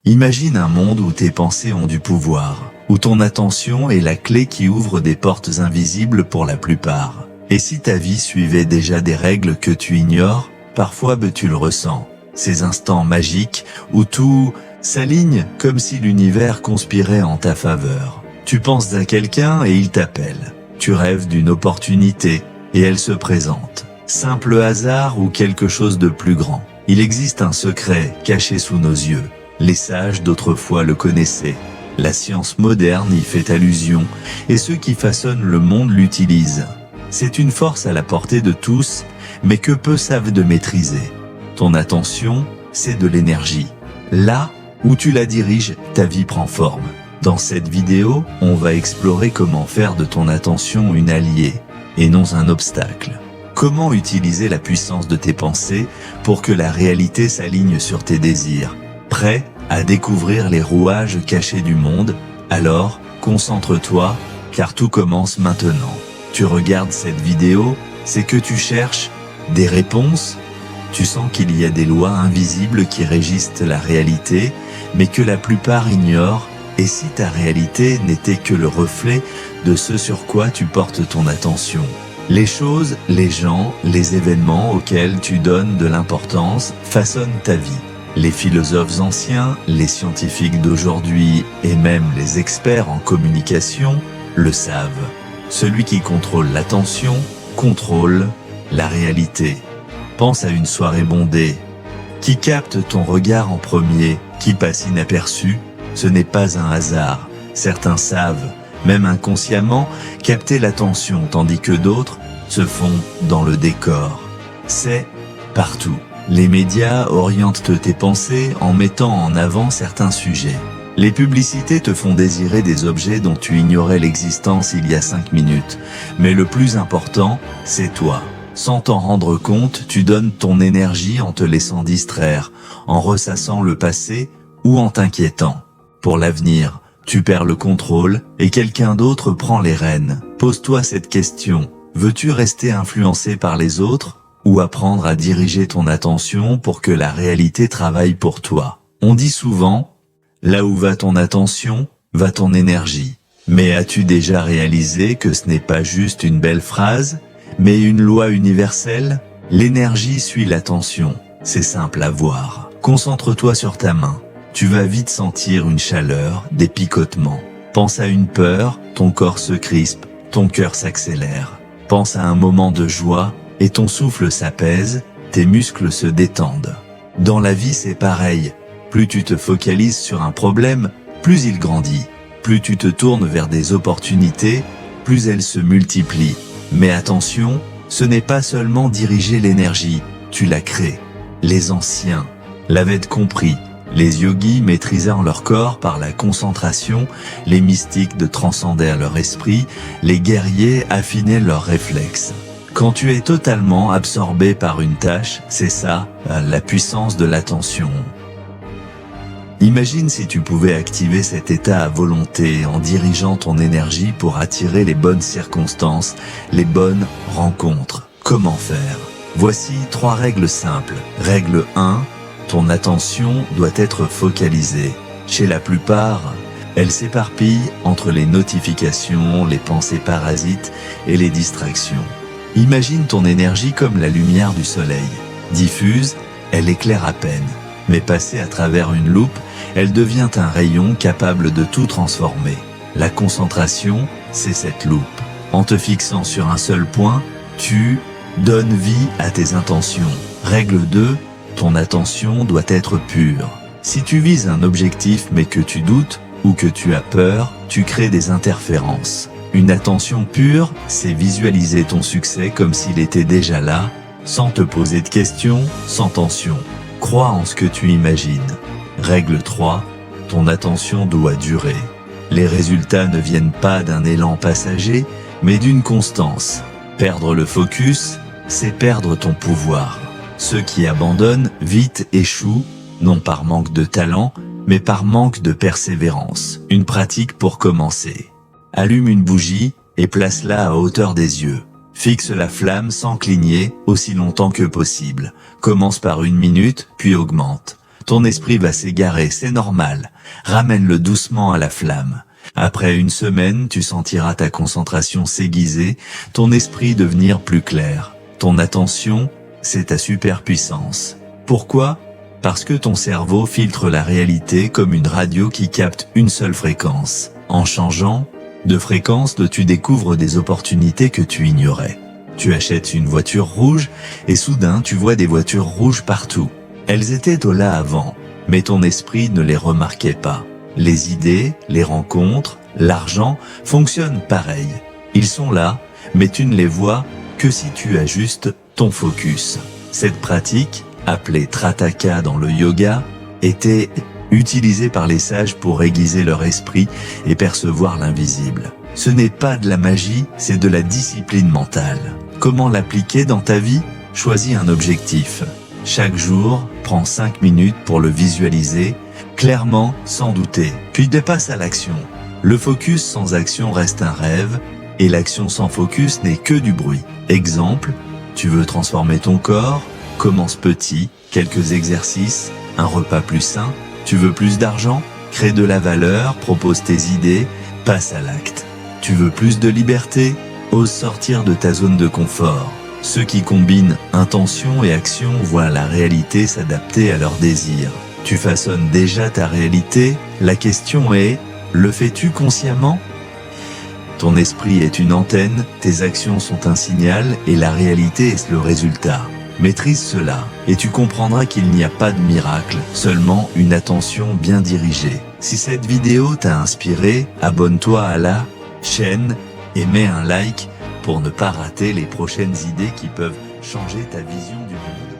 Imagine un monde où tes pensées ont du pouvoir, où ton attention est la clé qui ouvre des portes invisibles pour la plupart. Et si ta vie suivait déjà des règles que tu ignores, parfois tu le ressens. Ces instants magiques où tout s'aligne comme si l'univers conspirait en ta faveur. Tu penses à quelqu'un et il t'appelle. Tu rêves d'une opportunité et elle se présente. Simple hasard ou quelque chose de plus grand. Il existe un secret caché sous nos yeux. Les sages d'autrefois le connaissaient. La science moderne y fait allusion et ceux qui façonnent le monde l'utilisent. C'est une force à la portée de tous, mais que peu savent de maîtriser. Ton attention, c'est de l'énergie. Là où tu la diriges, ta vie prend forme. Dans cette vidéo, on va explorer comment faire de ton attention une alliée et non un obstacle. Comment utiliser la puissance de tes pensées pour que la réalité s'aligne sur tes désirs. Prêt à découvrir les rouages cachés du monde? Alors, concentre-toi, car tout commence maintenant. Tu regardes cette vidéo, c'est que tu cherches des réponses. Tu sens qu'il y a des lois invisibles qui régissent la réalité, mais que la plupart ignorent. Et si ta réalité n'était que le reflet de ce sur quoi tu portes ton attention? Les choses, les gens, les événements auxquels tu donnes de l'importance façonnent ta vie. Les philosophes anciens, les scientifiques d'aujourd'hui et même les experts en communication le savent. Celui qui contrôle l'attention contrôle la réalité. Pense à une soirée bondée. Qui capte ton regard en premier, qui passe inaperçu? Ce n'est pas un hasard. Certains savent, même inconsciemment, capter l'attention, tandis que d'autres se font dans le décor. C'est partout. Les médias orientent tes pensées en mettant en avant certains sujets. Les publicités te font désirer des objets dont tu ignorais l'existence il y a 5 minutes. Mais le plus important, c'est toi. Sans t'en rendre compte, tu donnes ton énergie en te laissant distraire, en ressassant le passé ou en t'inquiétant. Pour l'avenir, tu perds le contrôle et quelqu'un d'autre prend les rênes. Pose-toi cette question. Veux-tu rester influencé par les autres ou apprendre à diriger ton attention pour que la réalité travaille pour toi? On dit souvent, là où va ton attention, va ton énergie. Mais as-tu déjà réalisé que ce n'est pas juste une belle phrase, mais une loi universelle? L'énergie suit l'attention. C'est simple à voir. Concentre-toi sur ta main. Tu vas vite sentir une chaleur, des picotements. Pense à une peur, ton corps se crispe, ton cœur s'accélère. Pense à un moment de joie, et ton souffle s'apaise, tes muscles se détendent. Dans la vie, c'est pareil. Plus tu te focalises sur un problème, plus il grandit. Plus tu te tournes vers des opportunités, plus elles se multiplient. Mais attention, ce n'est pas seulement diriger l'énergie, tu la crées. Les anciens l'avaient compris. Les yogis maîtrisèrent leur corps par la concentration, les mystiques de transcendèrent leur esprit, les guerriers affinaient leurs réflexes. Quand tu es totalement absorbé par une tâche, c'est ça, la puissance de l'attention. Imagine si tu pouvais activer cet état à volonté en dirigeant ton énergie pour attirer les bonnes circonstances, les bonnes rencontres. Comment faire? Voici 3 règles simples. Règle 1. Ton attention doit être focalisée. Chez la plupart, elle s'éparpille entre les notifications, les pensées parasites et les distractions. Imagine ton énergie comme la lumière du soleil. Diffuse, elle éclaire à peine. Mais passée à travers une loupe, elle devient un rayon capable de tout transformer. La concentration, c'est cette loupe. En te fixant sur un seul point, tu donnes vie à tes intentions. Règle 2. Ton attention doit être pure. Si tu vises un objectif mais que tu doutes ou que tu as peur, tu crées des interférences. Une attention pure, c'est visualiser ton succès comme s'il était déjà là, sans te poser de questions, sans tension. Crois en ce que tu imagines. Règle 3. Ton attention doit durer. Les résultats ne viennent pas d'un élan passager, mais d'une constance. Perdre le focus, c'est perdre ton pouvoir. Ceux qui abandonnent vite échouent, non par manque de talent, mais par manque de persévérance. Une pratique pour commencer. Allume une bougie et place-la à hauteur des yeux. Fixe la flamme sans cligner aussi longtemps que possible. Commence par 1 minute, puis augmente. Ton esprit va s'égarer, c'est normal. Ramène-le doucement à la flamme. Après une semaine, tu sentiras ta concentration s'aiguiser, ton esprit devenir plus clair. Ton attention, c'est ta superpuissance. Pourquoi ? Parce que ton cerveau filtre la réalité comme une radio qui capte une seule fréquence. En changeant de fréquence, tu découvres des opportunités que tu ignorais. Tu achètes une voiture rouge et soudain tu vois des voitures rouges partout. Elles étaient au là avant, mais ton esprit ne les remarquait pas. Les idées, les rencontres, l'argent fonctionnent pareil. Ils sont là, mais tu ne les vois que si tu ajustes ton focus. Cette pratique, appelée Trataka dans le yoga, était utilisée par les sages pour aiguiser leur esprit et percevoir l'invisible. Ce n'est pas de la magie, c'est de la discipline mentale. Comment l'appliquer dans ta vie ? Choisis un objectif. Chaque jour, prends 5 minutes pour le visualiser, clairement, sans douter, puis passe à l'action. Le focus sans action reste un rêve, et l'action sans focus n'est que du bruit. Exemple, tu veux transformer ton corps ? Commence petit, quelques exercices, un repas plus sain. Tu veux plus d'argent ? Crée de la valeur, propose tes idées, passe à l'acte. Tu veux plus de liberté ? Ose sortir de ta zone de confort. Ceux qui combinent intention et action voient la réalité s'adapter à leurs désirs. Tu façonnes déjà ta réalité. La question est, le fais-tu consciemment ? Ton esprit est une antenne, tes actions sont un signal et la réalité est le résultat. Maîtrise cela et tu comprendras qu'il n'y a pas de miracle, seulement une attention bien dirigée. Si cette vidéo t'a inspiré, abonne-toi à la chaîne et mets un like pour ne pas rater les prochaines idées qui peuvent changer ta vision du monde.